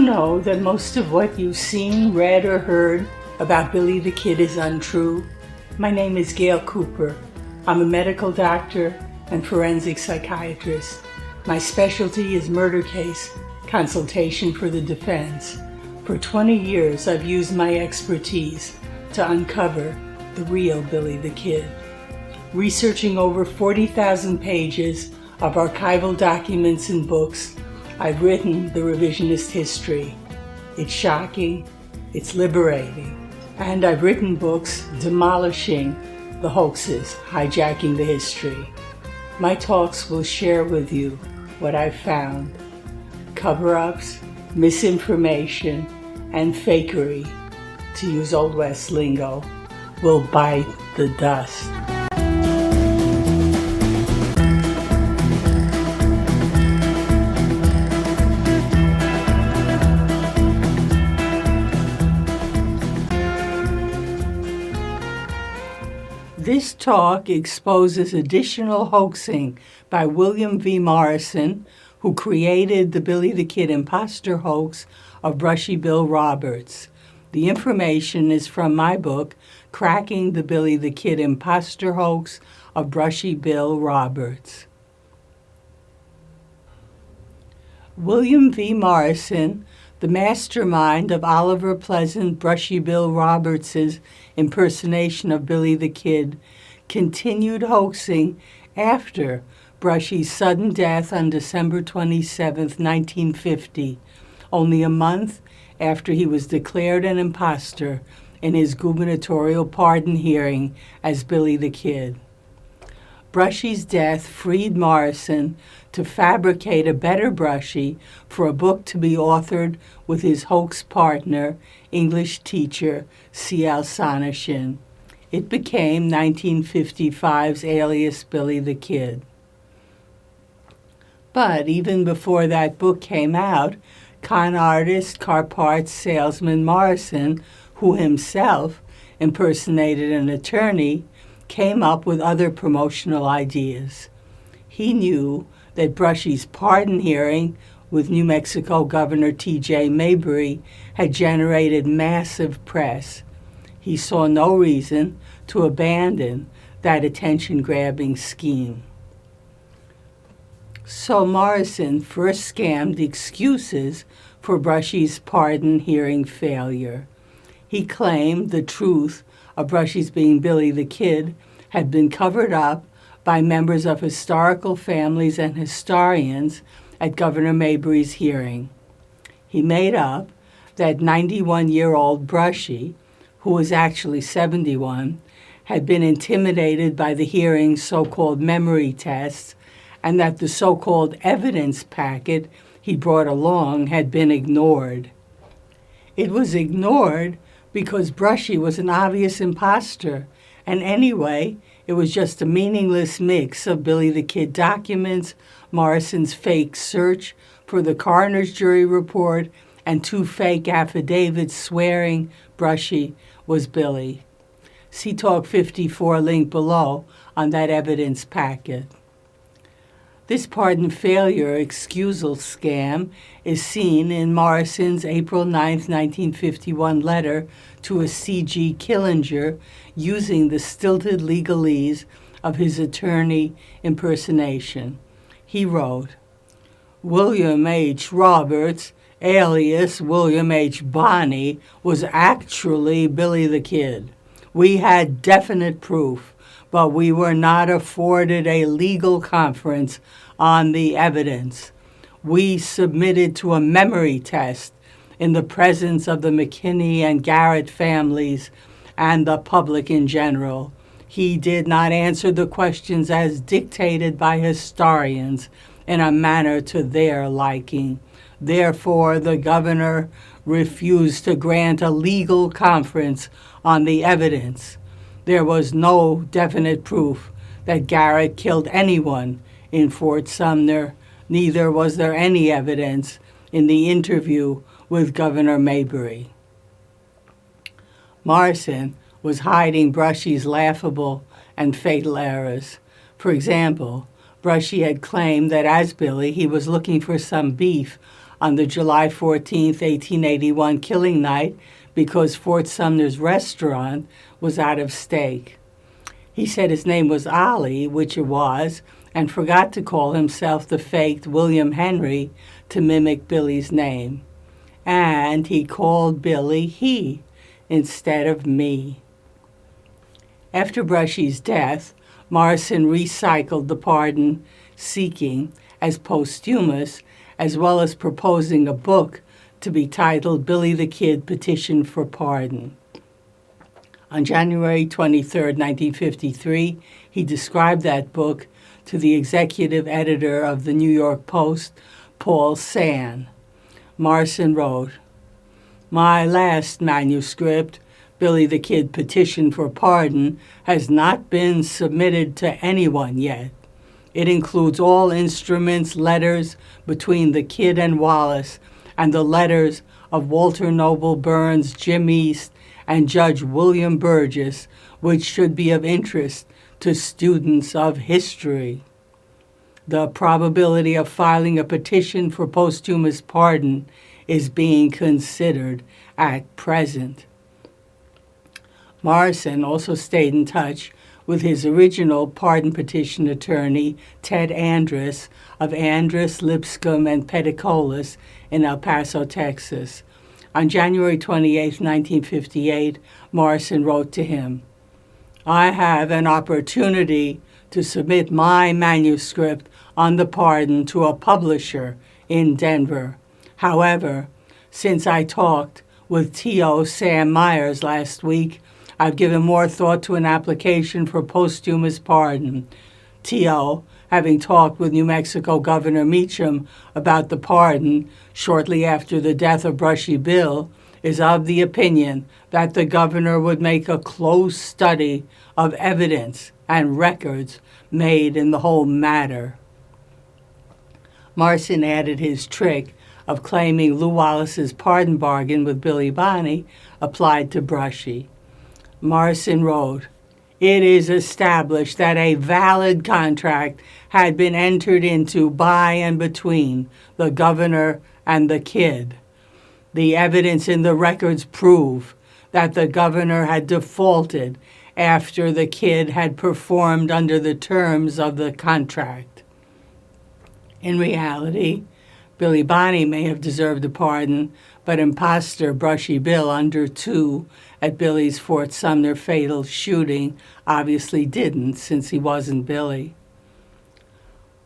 know that most of what you've seen, read, or heard about Billy the Kid is untrue? My name is Gail Cooper. I'm a medical doctor and forensic psychiatrist. My specialty is murder case consultation for the defense. For 20 years, I've used my expertise to uncover the real Billy the Kid. Researching over 40,000 pages of archival documents and books, I've written the revisionist history. It's shocking, it's liberating, and I've written books demolishing the hoaxes, hijacking the history. My talks will share with you what I've found. Cover-ups, misinformation, and fakery, to use Old West lingo, will bite the dust. This talk exposes additional hoaxing by WilliamVMorrison, who created the Billy the Kid imposter hoax of Brushy Bill Roberts. The information is from my book, Cracking the Billy the Kid Imposter Hoax of Brushy Bill Roberts. WilliamVMorrison, the mastermind of Oliver Pleasant Brushy Bill Roberts' impersonation of Billy the Kid, continued hoaxing after Brushy's sudden death on December 27, 1950, only a month after he was declared an imposter in his gubernatorial pardon hearing as Billy the Kid. Brushy's death freed Morrison to fabricate a better Brushy for a book to be authored with his hoax partner, English teacher C.L. Sonneshin. It became 1955's Alias Billy the Kid. But even before that book came out, con artist, car parts salesman Morrison, who himself impersonated an attorney, came up with other promotional ideas. He knew that Brushy's pardon hearing with New Mexico Governor T.J. Mayberry had generated massive press. He saw no reason to abandon that attention-grabbing scheme. So Morrison first scammed excuses for Brushy's pardon hearing failure. He claimed the truth of Brushy's being Billy the Kid had been covered up by members of historical families and historians at Governor Mayberry's hearing. He made up that 91-year-old Brushy, who was actually 71, had been intimidated by the hearing's so-called memory tests, and that the so-called evidence packet he brought along had been ignored. It was ignored because Brushy was an obvious imposter, and anyway, it was just a meaningless mix of Billy the Kid documents, Morrison's fake search for the coroner's jury report, and 2 fake affidavits swearing Brushy was Billy. See Talk 54 link below on that evidence packet. This pardon failure excusal scam is seen in Morrison's April 9, 1951 letter to a C.G. Killinger using the stilted legalese of his attorney impersonation. He wrote, "William H. Roberts, alias William H. Bonney, was actually Billy the Kid. We had definite proof, but we were not afforded a legal conference on the evidence. We submitted to a memory test in the presence of the McKinney and Garrett families and the public in general. He did not answer the questions as dictated by historians in a manner to their liking. Therefore, the governor refused to grant a legal conference on the evidence. There was no definite proof that Garrett killed anyone in Fort Sumner. Neither was there any evidence in the interview with Governor Mayberry." Morrison was hiding Brushy's laughable and fatal errors. For example, Brushy had claimed that as Billy, he was looking for some beef on the July 14, 1881 killing night because Fort Sumner's restaurant was out of steak. He said his name was Ali, which it was, and forgot to call himself the faked William Henry to mimic Billy's name. And he called Billy he instead of me. After Brushy's death, Morrison recycled the pardon seeking as posthumous, as well as proposing a book to be titled Billy the Kid Petition for Pardon. On January 23, 1953, he described that book to the executive editor of the New York Post, Paul Sand. Morrison wrote, "My last manuscript, Billy the Kid Petition for Pardon, has not been submitted to anyone yet. It includes all instruments, letters between the Kid and Wallace, and the letters of Walter Noble Burns, Jim East, and Judge William Burgess, which should be of interest to students of history. The probability of filing a petition for posthumous pardon is being considered at present." Morrison also stayed in touch with his original pardon petition attorney, Ted Andrus, of Andrus, Lipscomb, and Peticolas in El Paso, Texas. On January 28, 1958, Morrison wrote to him, "I have an opportunity to submit my manuscript on the pardon to a publisher in Denver. However, since I talked with T.O. Sam Myers last week, I've given more thought to an application for posthumous pardon. T.O., having talked with New Mexico Governor Meacham about the pardon shortly after the death of Brushy Bill, is of the opinion that the governor would make a close study of evidence and records made in the whole matter." Morrison added his trick of claiming Lew Wallace's pardon bargain with Billy Bonney applied to Brushy. Morrison wrote, "It is established that a valid contract had been entered into by and between the governor and the Kid. The evidence in the records prove that the governor had defaulted after the Kid had performed under the terms of the contract. In reality, Billy Bonney may have deserved a pardon, but imposter Brushy Bill under 2 at Billy's Fort Sumner fatal shooting obviously didn't, since he wasn't Billy."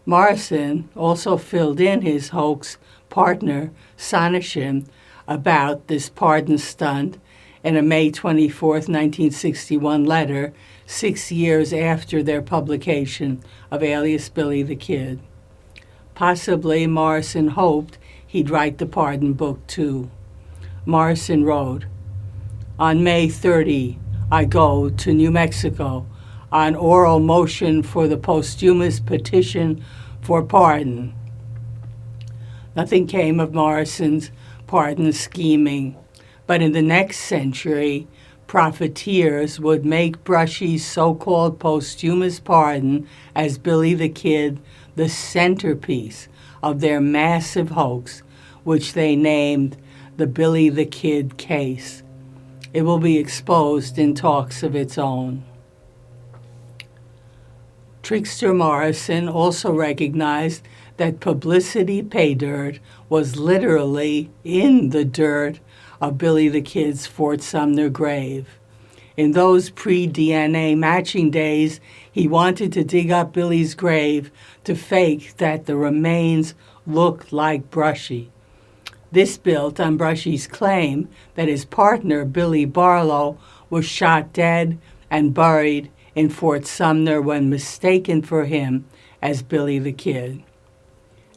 Morrison also filled in his hoax partner, Sonneshin, about this pardon stunt in a May 24, 1961 letter, 6 years after their publication of Alias Billy the Kid. Possibly Morrison hoped he'd write the pardon book too. Morrison wrote, "On May 30, I go to New Mexico on oral motion for the posthumous petition for pardon." Nothing came of Morrison's pardon scheming, but in the next century, profiteers would make Brushy's so-called posthumous pardon as Billy the Kid the centerpiece of their massive hoax, which they named the Billy the Kid case. It will be exposed in talks of its own. Trickster Morrison also recognized that publicity pay dirt was literally in the dirt of Billy the Kid's Fort Sumner grave. In those pre-DNA matching days, he wanted to dig up Billy's grave to fake that the remains looked like Brushy. This built on Brushy's claim that his partner, Billy Barlow, was shot dead and buried in Fort Sumner when mistaken for him as Billy the Kid.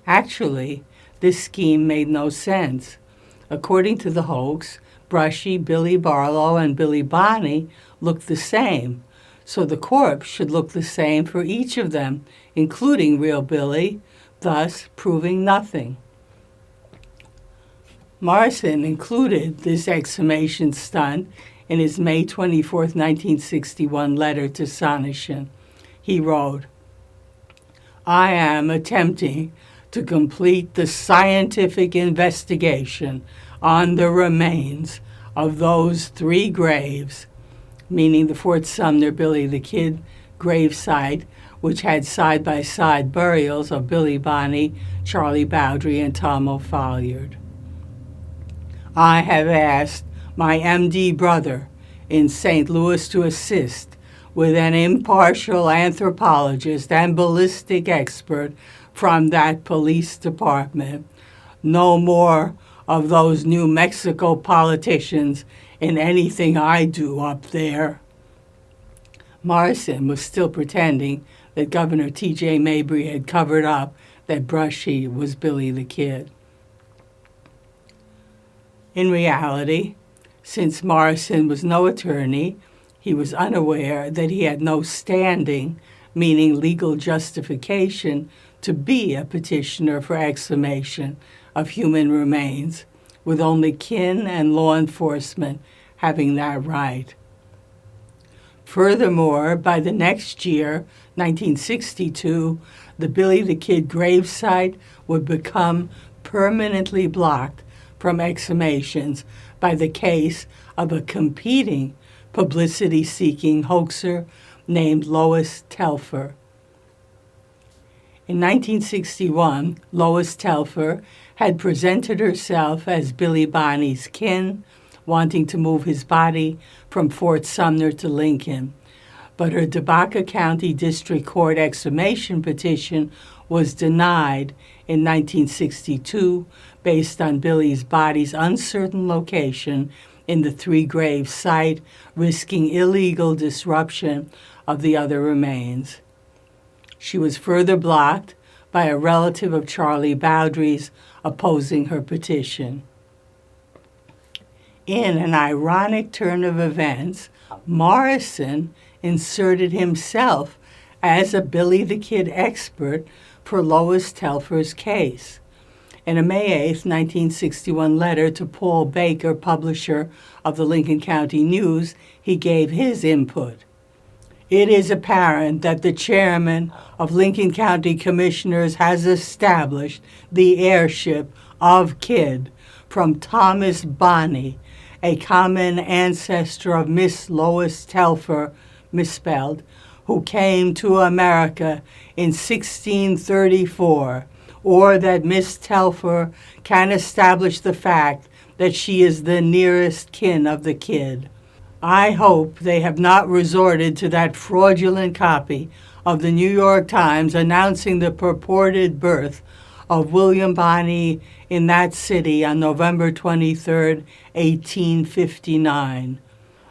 Actually, this scheme made no sense. According to the hoax, Brushy, Billy Barlow, and Billy Bonney looked the same, so the corpse should look the same for each of them, including real Billy, thus proving nothing. Morrison included this exhumation stunt in his May 24, 1961 letter to Sonneshin. He wrote, "I am attempting to complete the scientific investigation on the remains of those 3 graves, meaning the Fort Sumner Billy the Kid gravesite, which had side-by-side burials of Billy Bonney, Charlie Bowdry, and Tom O'Folliard. I have asked my MD brother in St. Louis to assist with an impartial anthropologist and ballistic expert from that police department. No more of those New Mexico politicians in anything I do up there. Morrison was still pretending that Governor T.J. Mabry had covered up that Brushy was Billy the Kid. In reality, since Morrison was no attorney, he was unaware that he had no standing, meaning legal justification, to be a petitioner for exhumation of human remains, with only kin and law enforcement having that right. Furthermore, by the next year, 1962, the Billy the Kid gravesite would become permanently blocked from exhumations by the case of a competing publicity-seeking hoaxer named Lois Telfer. In 1961, Lois Telfer had presented herself as Billy Bonney's kin, wanting to move his body from Fort Sumner to Lincoln, but her Tobacco County District Court exhumation petition was denied in 1962 based on Billy's body's uncertain location in the 3 grave site, risking illegal disruption of the other remains. She was further blocked by a relative of Charlie Bowdry's opposing her petition. In an ironic turn of events, Morrison inserted himself as a Billy the Kid expert for Lois Telfer's case. In a May 8, 1961 letter to Paul Baker, publisher of the Lincoln County News, he gave his input. It is apparent that the chairman of Lincoln County Commissioners has established the heirship of Kid from Thomas Bonney, a common ancestor of Miss Lois Telfer, misspelled, who came to America in 1634, or that Miss Telfer can establish the fact that she is the nearest kin of the Kid. I hope they have not resorted to that fraudulent copy of the New York Times announcing the purported birth of William Bonney in that city on November 23, 1859.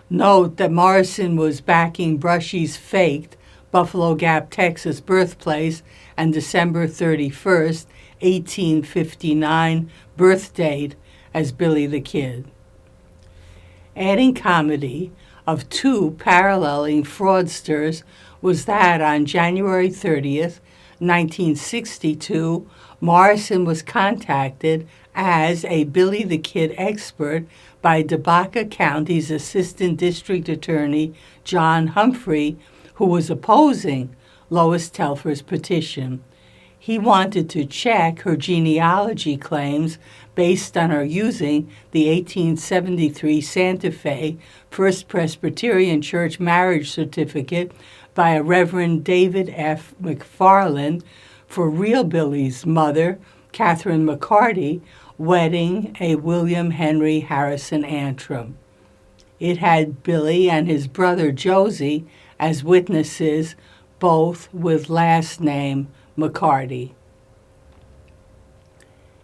Note that Morrison was backing Brushy's faked Buffalo Gap, Texas birthplace and December 31st, 1859 birth date as Billy the Kid. Adding comedy of 2 paralleling fraudsters was that on January 30th, 1962, Morrison was contacted as a Billy the Kid expert by Tobacco County's Assistant District Attorney John Humphrey, who was opposing Lois Telfer's petition. He wanted to check her genealogy claims based on her using the 1873 Santa Fe First Presbyterian Church marriage certificate by a Reverend David F. McFarland for real Billy's mother, Catherine McCarty, wedding a William Henry Harrison Antrim. It had Billy and his brother Josie as witnesses, both with last name McCarty.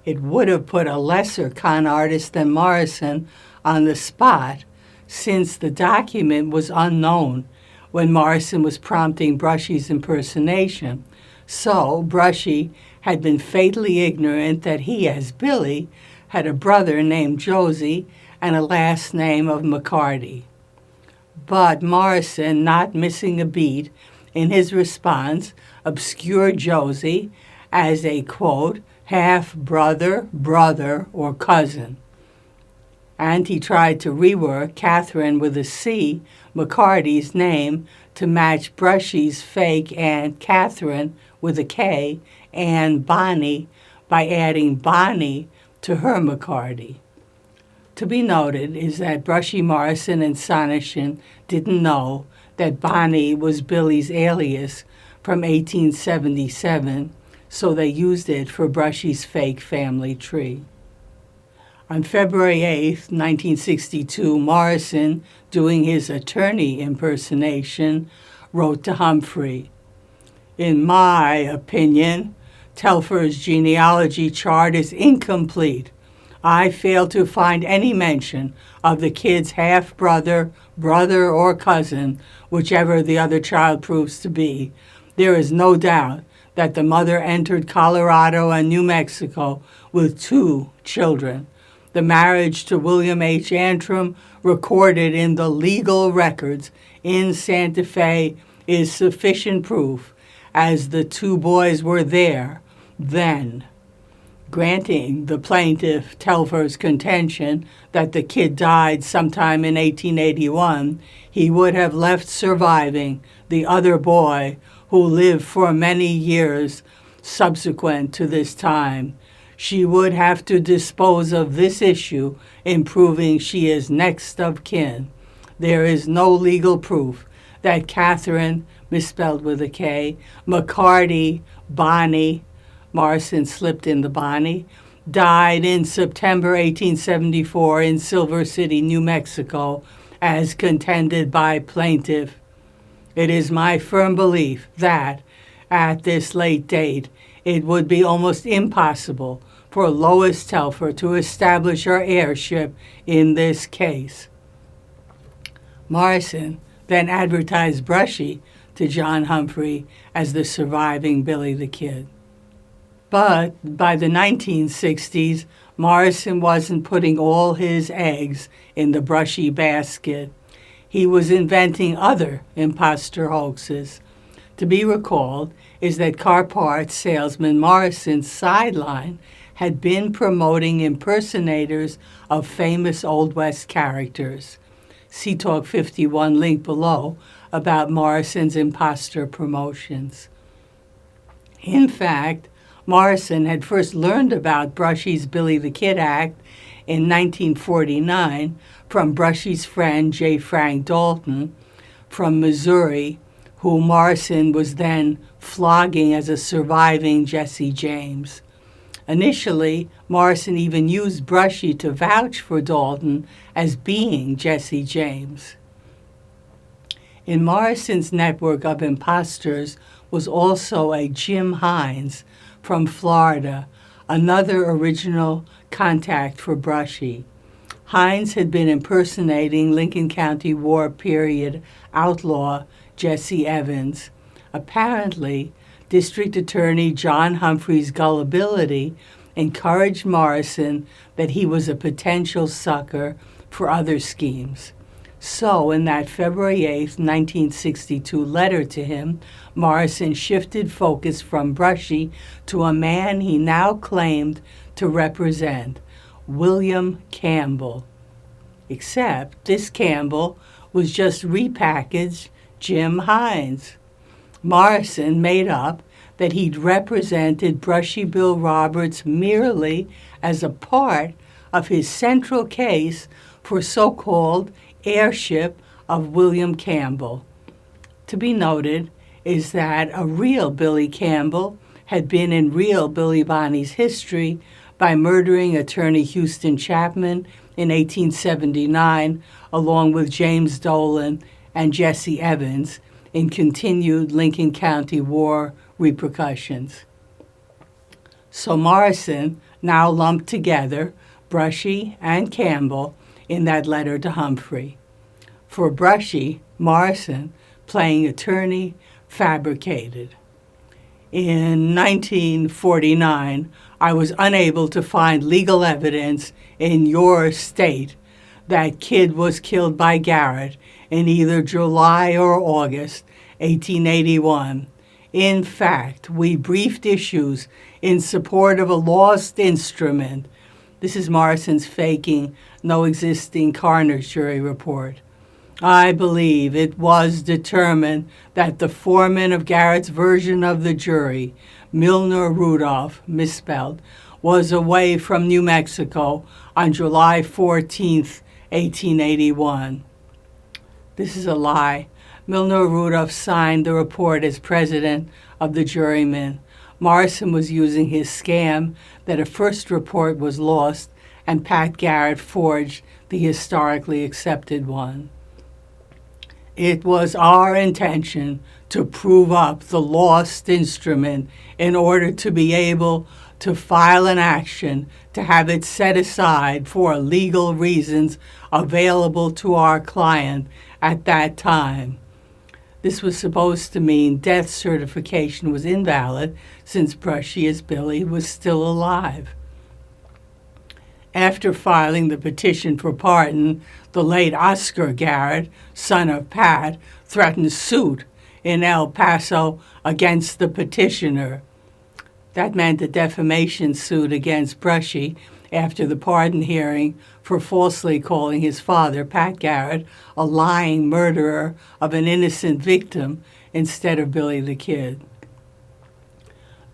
It would have put a lesser con artist than Morrison on the spot, since the document was unknown when Morrison was prompting Brushy's impersonation. So Brushy had been fatally ignorant that he, as Billy, had a brother named Josie and a last name of McCarty. But Morrison, not missing a beat in his response, obscured Josie as a, quote, half-brother, brother, or cousin. And he tried to rework Catherine with a C, McCarty's name, to match Brushy's fake Aunt Catherine with a K, and Bonnie, by adding Bonnie to her McCarty. To be noted is that Brushy, Morrison, and Sonneshin didn't know that Bonnie was Billy's alias from 1877, so they used it for Brushy's fake family tree. On February 8, 1962, Morrison, doing his attorney impersonation, wrote to Humphrey, "In my opinion, Telfer's genealogy chart is incomplete. I fail to find any mention of the kid's half-brother, brother, or cousin, whichever the other child proves to be. There is no doubt that the mother entered Colorado and New Mexico with 2 children. The marriage to William H. Antrim, recorded in the legal records in Santa Fe, is sufficient proof, as the 2 boys were there then." Granting the plaintiff Telfer's contention that the kid died sometime in 1881, he would have left surviving the other boy, who lived for many years subsequent to this time. She would have to dispose of this issue in proving she is next of kin. There is no legal proof that Catherine, misspelled with a K, McCarty, Bonnie, Morrison slipped in the Bonnie, died in September 1874 in Silver City, New Mexico, as contended by plaintiff. It is my firm belief that, at this late date, it would be almost impossible for Lois Telfer to establish her heirship in this case. Morrison then advertised Brushy to John Humphrey as the surviving Billy the Kid. But by the 1960s, Morrison wasn't putting all his eggs in the Brushy basket. He was inventing other imposter hoaxes. To be recalled is that car parts salesman Morrison's sideline had been promoting impersonators of famous Old West characters. See Talk 51 link below about Morrison's imposter promotions. In fact, Morrison had first learned about Brushy's Billy the Kid Act in 1949 from Brushy's friend J. Frank Dalton from Missouri, who Morrison was then flogging as a surviving Jesse James. Initially, Morrison even used Brushy to vouch for Dalton as being Jesse James. In Morrison's network of imposters was also a Jim Hines from Florida, another original contact for Brushy. Hines had been impersonating Lincoln County War period outlaw Jesse Evans. Apparently, District Attorney John Humphrey's gullibility encouraged Morrison that he was a potential sucker for other schemes. So, in that February 8, 1962 letter to him, Morrison shifted focus from Brushy to a man he now claimed to represent, William Campbell. Except this Campbell was just repackaged Jim Hines. Morrison made up that he'd represented Brushy Bill Roberts merely as a part of his central case for so-called heirship of William Campbell. To be noted is that a real Billy Campbell had been in real Billy Bonney's history by murdering attorney Houston Chapman in 1879, along with James Dolan and Jesse Evans, in continued Lincoln County War repercussions. So Morrison now lumped together Brushy and Campbell in that letter to Humphrey. For Brushy, Morrison, playing attorney, fabricated. In 1949, I was unable to find legal evidence in your state that kid was killed by Garrett in either July or August 1881. In fact, we briefed issues in support of a lost instrument. This is Morrison's faking no existing coroner's jury report. I believe it was determined that the foreman of Garrett's version of the jury, Milner Rudolph, misspelled, was away from New Mexico on July 14th, 1881. This is a lie. Milner Rudolph signed the report as president of the jurymen. Morrison was using his scam that a first report was lost and Pat Garrett forged the historically accepted one. It was our intention to prove up the lost instrument in order to be able to file an action to have it set aside for legal reasons available to our client at that time. This was supposed to mean death certification was invalid since Brushy as Billy was still alive. After filing the petition for pardon, the late Oscar Garrett, son of Pat, threatened suit in El Paso against the petitioner. That meant a defamation suit against Brushy after the pardon hearing for falsely calling his father, Pat Garrett, a lying murderer of an innocent victim instead of Billy the Kid.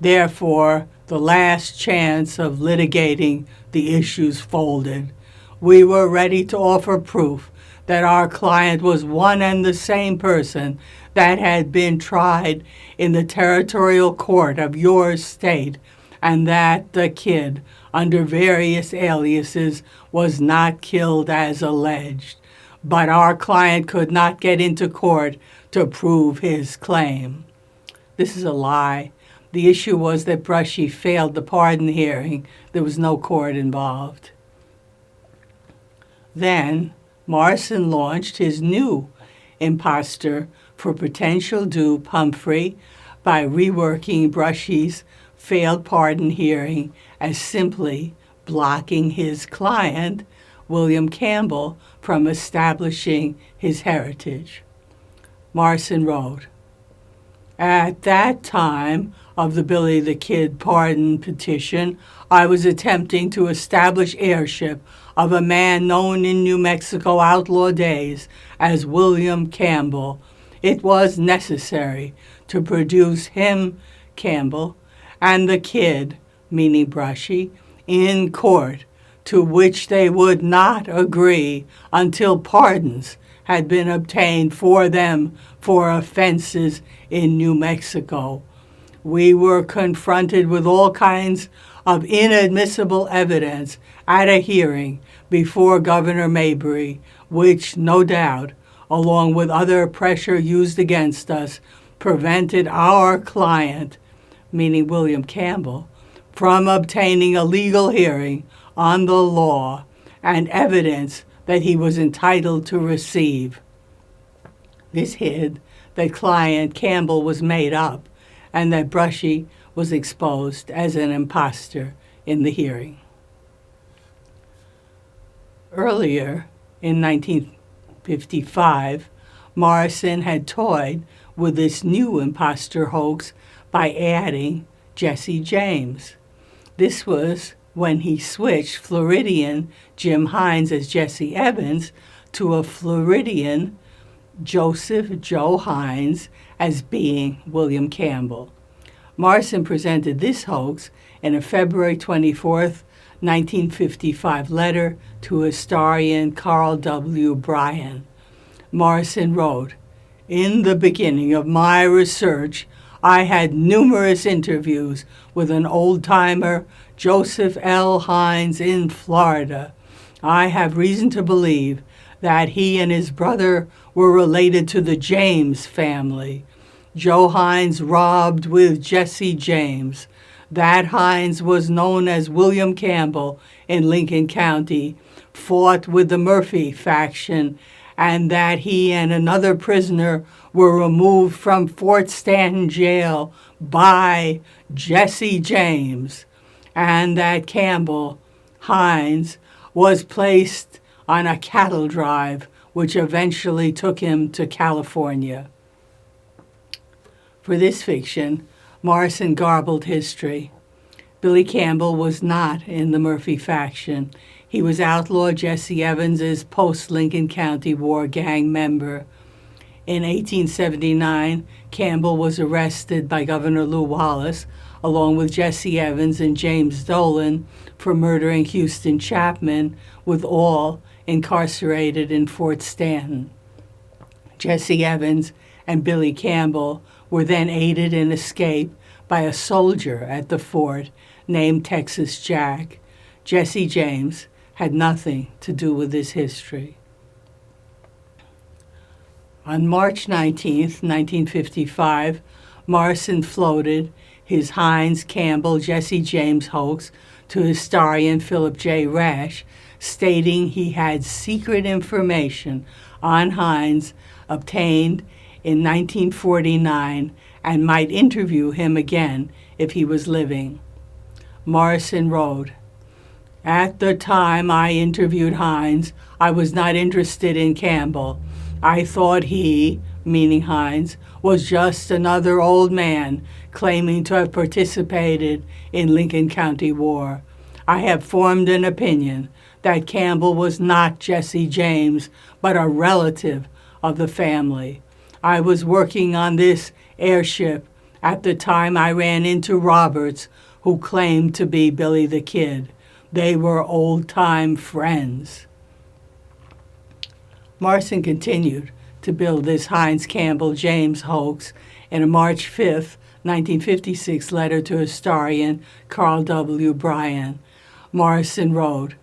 Therefore, the last chance of litigating the issues folded. We were ready to offer proof that our client was one and the same person that had been tried in the territorial court of your state, and that the kid, under various aliases, was not killed as alleged. But our client could not get into court to prove his claim. This is a lie. The issue was that Brushy failed the pardon hearing. There was no court involved. Then Morrison launched his new imposter for potential dupe Humphrey by reworking Brushy's failed pardon hearing as simply blocking his client, William Campbell, from establishing his heritage. Morrison wrote, "At that time of the Billy the Kid pardon petition, I was attempting to establish heirship of a man known in New Mexico outlaw days as William Campbell. It was necessary to produce him, Campbell, and the kid, meaning Brushy, in court, to which they would not agree until pardons had been obtained for them for offenses in New Mexico. We were confronted with all kinds of inadmissible evidence at a hearing before Governor Mabry, which, no doubt, along with other pressure used against us, prevented our client, meaning William Campbell, from obtaining a legal hearing on the law and evidence that he was entitled to receive. This hid that client Campbell was made up and that Brushy was exposed as an imposter in the hearing." Earlier, in 1955, Morrison had toyed with this new imposter hoax by adding Jesse James. This was when he switched Floridian Jim Hines as Jesse Evans to a Floridian Joseph Joe Hines as being William Campbell. Morrison presented this hoax in a February 24th, 1955 letter to historian Carl W. Bryan. Morrison wrote, "In the beginning of my research, I had numerous interviews with an old-timer, Joseph L. Hines, in Florida. I have reason to believe that he and his brother were related to the James family. Joe Hines robbed with Jesse James. That Hines was known as William Campbell in Lincoln County, fought with the Murphy faction, and that he and another prisoner were removed from Fort Stanton Jail by Jesse James, and that Campbell, Hines, was placed on a cattle drive which eventually took him to California." For this fiction, Morrison garbled history. Billy Campbell was not in the Murphy faction. He was outlaw Jesse Evans's post-Lincoln County War gang member. In 1879, Campbell was arrested by Governor Lew Wallace, along with Jesse Evans and James Dolan, for murdering Houston Chapman, with all incarcerated in Fort Stanton. Jesse Evans and Billy Campbell were then aided in escape by a soldier at the fort named Texas Jack. Jesse James had nothing to do with this history. On March 19, 1955, Morrison floated his Hines Campbell Jesse James hoax to historian Philip J. Rash, stating he had secret information on Hines obtained in 1949 and might interview him again if he was living. Morrison wrote, "At the time I interviewed Hines, I was not interested in Campbell. I thought he," meaning Hines, "was just another old man claiming to have participated in Lincoln County War. I have formed an opinion that Campbell was not Jesse James, but a relative of the family. I was working on this airship at the time I ran into Roberts, who claimed to be Billy the Kid. They were old-time friends." Morrison continued to build this Hines Campbell James hoax in a March 5, 1956 letter to historian Carl W. Bryan. Morrison wrote,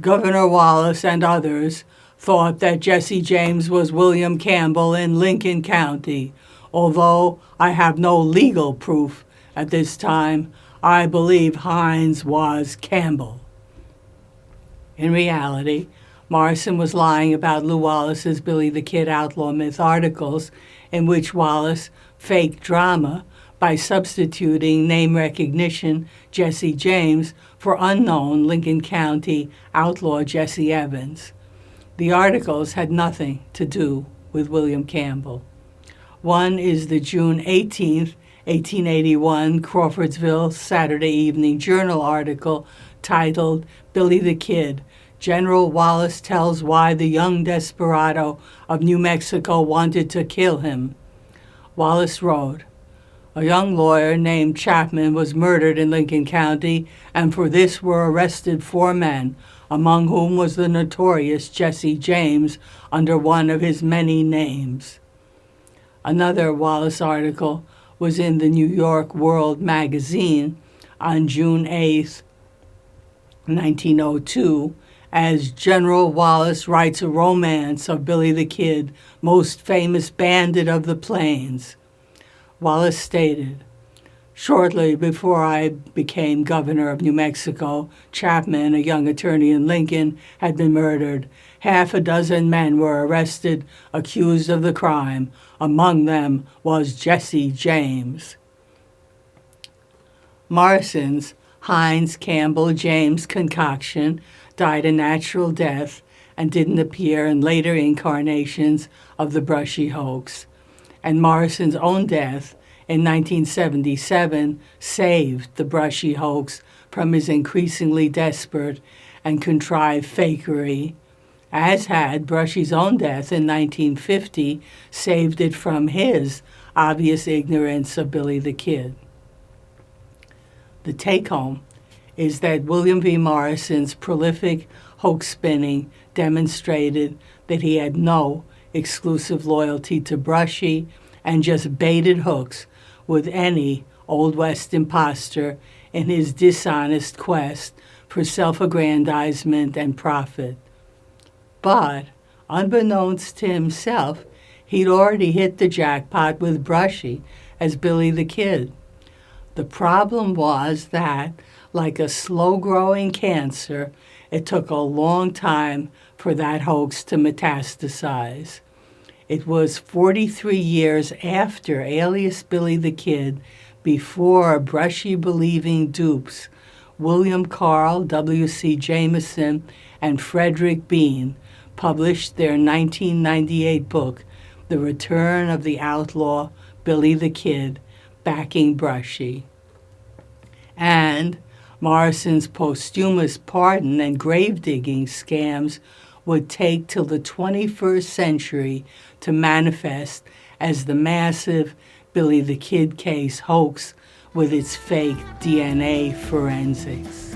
"Governor Wallace and others thought that Jesse James was William Campbell in Lincoln County. Although I have no legal proof at this time, I believe Hines was Campbell." In reality, Morrison was lying about Lew Wallace's Billy the Kid Outlaw Myth articles, in which Wallace faked drama by substituting name recognition Jesse James for unknown Lincoln County outlaw Jesse Evans. The articles had nothing to do with William Campbell. One is the June 18, 1881 Crawfordsville Saturday Evening Journal article titled "Billy the Kid, General Wallace Tells Why the Young Desperado of New Mexico Wanted to Kill Him." Wallace wrote, "A young lawyer named Chapman was murdered in Lincoln County, and for this were arrested 4 men, among whom was the notorious Jesse James under one of his many names." Another Wallace article was in the New York World magazine on June 8, 1902, as General Wallace writes a romance of Billy the Kid, most famous bandit of the plains. Wallace stated, "Shortly before I became governor of New Mexico, Chapman, a young attorney in Lincoln, had been murdered. 6 men were arrested, accused of the crime. Among them was Jesse James." Morrison's Hines Campbell James concoction died a natural death and didn't appear in later incarnations of the Brushy hoax. And Morrison's own death in 1977 saved the Brushy hoax from his increasingly desperate and contrived fakery, as had Brushy's own death in 1950 saved it from his obvious ignorance of Billy the Kid. The take-home is that William V. Morrison's prolific hoax spinning demonstrated that he had no exclusive loyalty to Brushy and just baited hooks with any Old West imposter in his dishonest quest for self-aggrandizement and profit. But, unbeknownst to himself, he'd already hit the jackpot with Brushy as Billy the Kid. The problem was that, like a slow-growing cancer, it took a long time for that hoax to metastasize. It was 43 years after Alias Billy the Kid, before Brushy-believing dupes William Carl W.C. Jameson and Frederick Bean published their 1998 book, The Return of the Outlaw Billy the Kid, backing Brushy. And Morrison's posthumous pardon and grave-digging scams would take till the 21st century to manifest as the massive Billy the Kid case hoax with its fake DNA forensics.